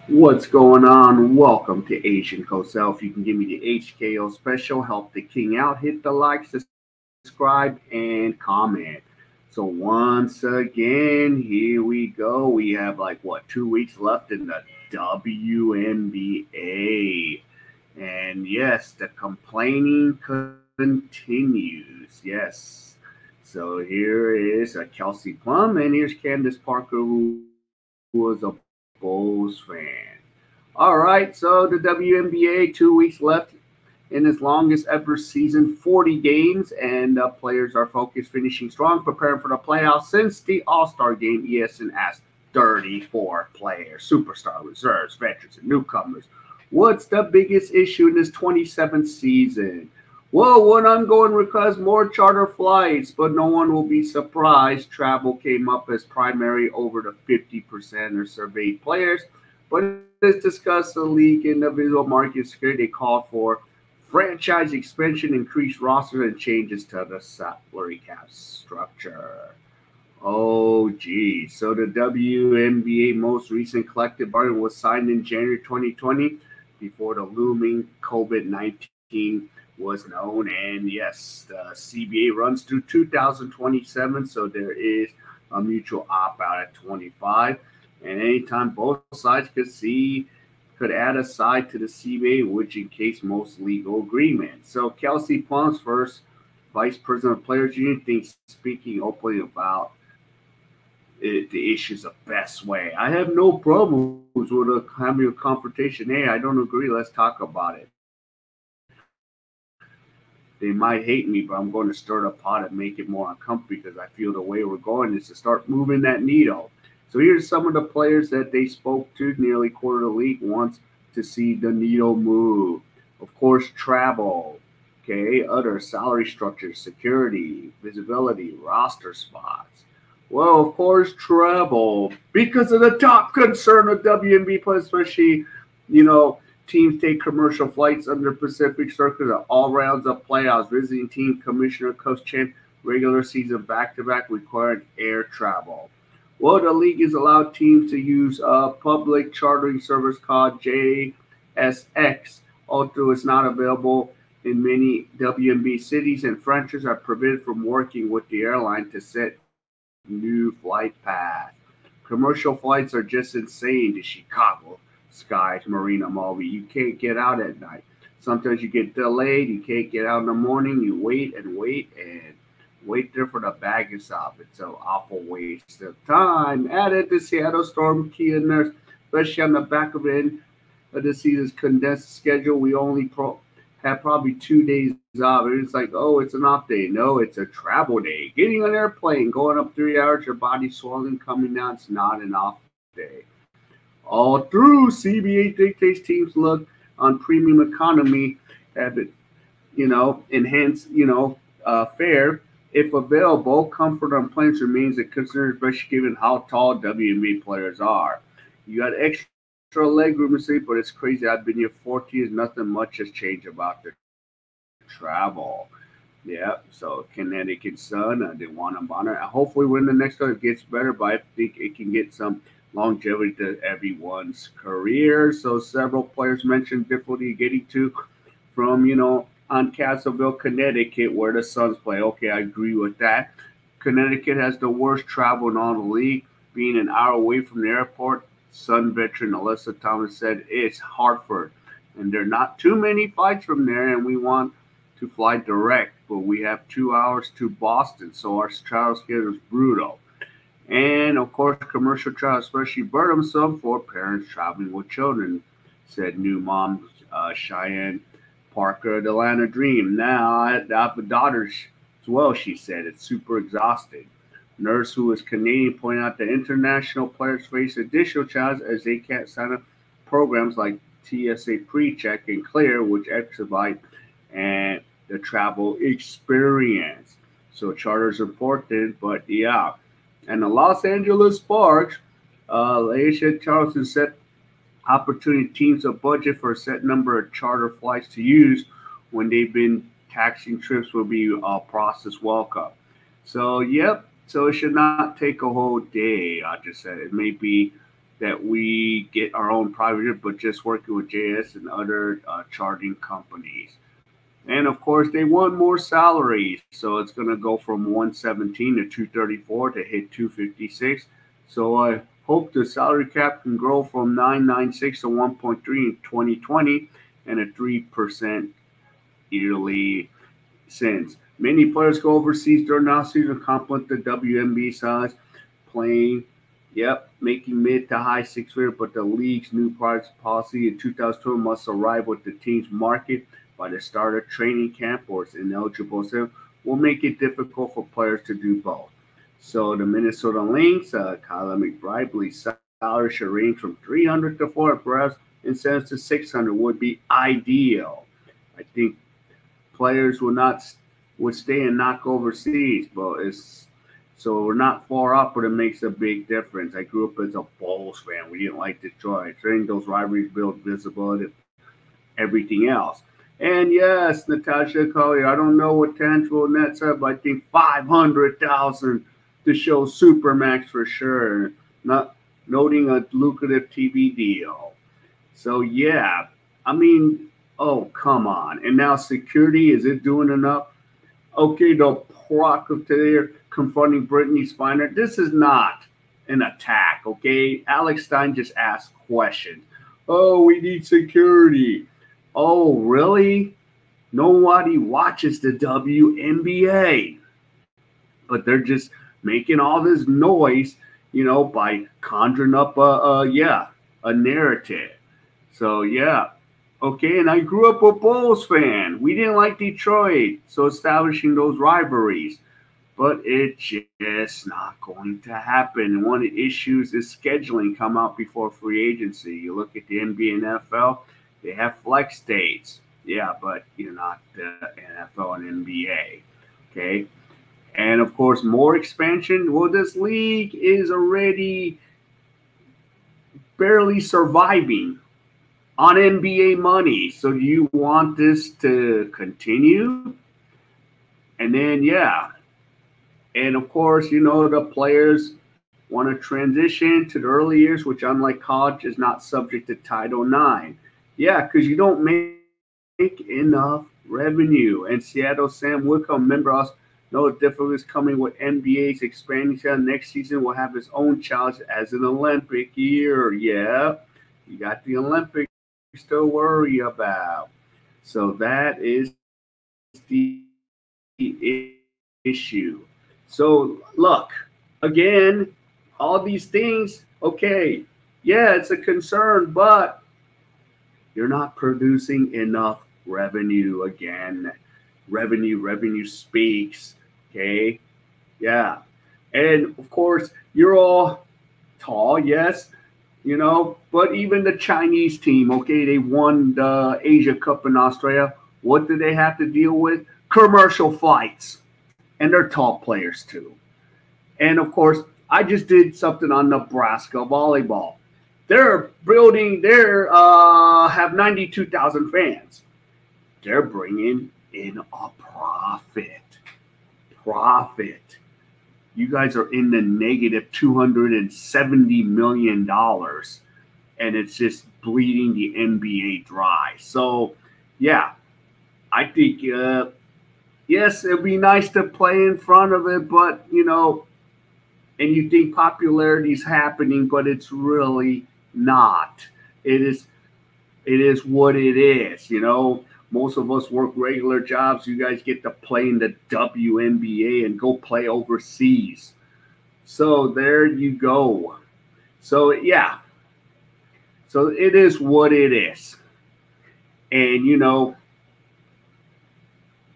What's going on? Welcome to Asian Cosell. If you can give me the HKO special, help the king out, hit the like, subscribe, and comment. So once again, here we go. We have like what 2 weeks left in the WNBA. And yes, the complaining continues. Yes. So here is a Kelsey Plum, and here's Candace Parker, who was a Bulls fan. All right, so the WNBA, 2 weeks left in its longest ever season, 40 games, and players are focused, finishing strong, preparing for the playoffs. Since the All-Star game, ESN asked 34 players, superstar reserves, veterans, and newcomers, what's the biggest issue in this 27th season? Well, one ongoing request more charter flights, but no one will be surprised. Travel came up as primary over the 50% of surveyed players. But as discussed, the league individual market security called for franchise expansion, increased rosters, and changes to the salary cap structure. Oh, gee. So the WNBA most recent collective bargain was signed in January 2020 before the looming COVID 19 was known. And yes, the CBA runs through 2027, so there is a mutual opt out at 25. And anytime both sides could add a side to the CBA, which in case most legal agreement. So Kelsey Plum's first vice president of players union thinks speaking openly about the issues the best way. I have no problems with having a confrontation. Hey, I don't agree. Let's talk about it. They might hate me, but I'm going to stir the pot and make it more uncomfortable because I feel the way we're going is to start moving that needle. So here's some of the players that they spoke to. Nearly quarter of the league wants to see the needle move. Of course, travel. Okay, other salary structures, security, visibility, roster spots. Well, of course, travel because of the top concern of WNB players, especially teams take commercial flights under Pacific Circuit at all rounds of playoffs. Visiting team commissioner Coach Chen regular season back to back required air travel. Well, the league has allowed teams to use a public chartering service called JSX, although it's not available in many WNB cities, and franchises are prevented from working with the airline to set new flight paths. Commercial flights are just insane to Chicago, Skies, Marina, Mulvey. You can't get out at night. Sometimes you get delayed. You can't get out in the morning. You wait and wait and wait there for the baggage stop. It's an awful waste of time. Added the Seattle Storm key in there, especially on the back of it of the season's condensed schedule. We only have probably 2 days off. And it's like, oh, it's an off day. No, it's a travel day. Getting on an airplane, going up 3 hours, your body swelling, coming down. It's not an off day. All through CBA dictates teams look on premium economy have it, enhanced, fare. If available, comfort on planes remains a concern, especially given how tall WNBA players are. You got extra leg room to sleep, but it's crazy. I've been here 40 years. Nothing much has changed about the travel. Yeah, so Connecticut Sun, they want to honor. Hopefully, when the next one gets better, but I think it can get some longevity to everyone's career. So several players mentioned difficulty getting to from on Castleville, Connecticut, where the Suns play. Okay, I agree with that. Connecticut has the worst travel in all the league, being an hour away from the airport. Sun veteran Alyssa Thomas said it's Hartford, and there are not too many flights from there, and we want to fly direct, but we have 2 hours to Boston, so our travel schedule is brutal. And of course, commercial travel, especially burdensome for parents traveling with children, said new mom Cheyenne Parker, the Atlanta Dream. Now I have a daughter as well, she said. It's super exhausting. Nurse, who is Canadian, pointed out that international players face additional challenges as they can't sign up programs like TSA PreCheck and Clear, which expedite and the travel experience. So charter is important, but yeah. And the Los Angeles Sparks, Aisha Charleston said opportunity teams a budget for a set number of charter flights to use when they've been taxing trips will be process welcome. So, yep. So it should not take a whole day. I just said it may be that we get our own private jet, but just working with JS and other charging companies. And of course, they want more salaries, so it's going to go from 117 to 234 to hit 256. So I hope the salary cap can grow from 996 to 1.3 in 2020 and a 3% yearly since. Many players go overseas during the season, complement the WNBA size, playing, making mid to high six figure, but the league's new price policy in 2012 must arrive with the team's market by the start of training camp, or it's ineligible, so will make it difficult for players to do both. So the Minnesota Lynx, Kyler McBride believes salary should range from 300 to 400, perhaps incentives to 600 would be ideal. I think players would stay and not go overseas, but so we're not far up, but it makes a big difference. I grew up as a Bulls fan. We didn't like Detroit. I think those rivalries build visibility, everything else. And yes, Natasha Collier, I don't know what tangible net said, but I think 500,000 to show Supermax for sure. Not noting a lucrative TV deal. So yeah, I mean, oh come on. And now security, is it doing enough? Okay, the provocateur confronting Brittany Spiner. This is not an attack. Okay, Alex Stein just asked questions. Oh, we need security. Oh, really? Nobody watches the WNBA. But they're just making all this noise, by conjuring up a narrative. So, yeah. Okay, and I grew up a Bulls fan. We didn't like Detroit, so establishing those rivalries. But it's just not going to happen. And one of the issues is scheduling come out before free agency. You look at the NBA and NFL, they have flex dates. Yeah, but you're not the NFL and NBA. Okay. And of course, more expansion. Well, this league is already barely surviving on NBA money. So do you want this to continue? And then, and of course, the players want to transition to the early years, which unlike college is not subject to Title IX. Yeah, because you don't make enough revenue. And Seattle Sam Whitcomb, remember us, know the difficulties coming with NBA's expanding. Next season will have its own challenge as an Olympic year. Yeah, you got the Olympics to worry about. So that is the issue. So look, again, all these things, okay, yeah, it's a concern, but you're not producing enough revenue again. Revenue speaks, okay? Yeah. And of course, you're all tall, yes, but even the Chinese team, okay, they won the Asia Cup in Australia. What do they have to deal with? Commercial flights. And they're tall players too. And of course, I just did something on Nebraska volleyball. They're have 92,000 fans. They're bringing in a profit. You guys are in the negative $270 million, and it's just bleeding the NBA dry. So, yeah, I think, yes, it'd be nice to play in front of it, but, and you think popularity is happening, but it's really not. It is what it is, Most of us work regular jobs. You guys get to play in the WNBA and go play overseas. So there you go. So, yeah. So it is what it is. And,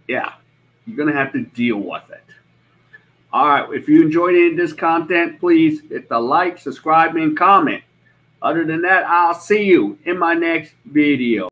yeah, you're going to have to deal with it. All right. If you enjoyed any of this content, please hit the like, subscribe, and comment. Other than that, I'll see you in my next video.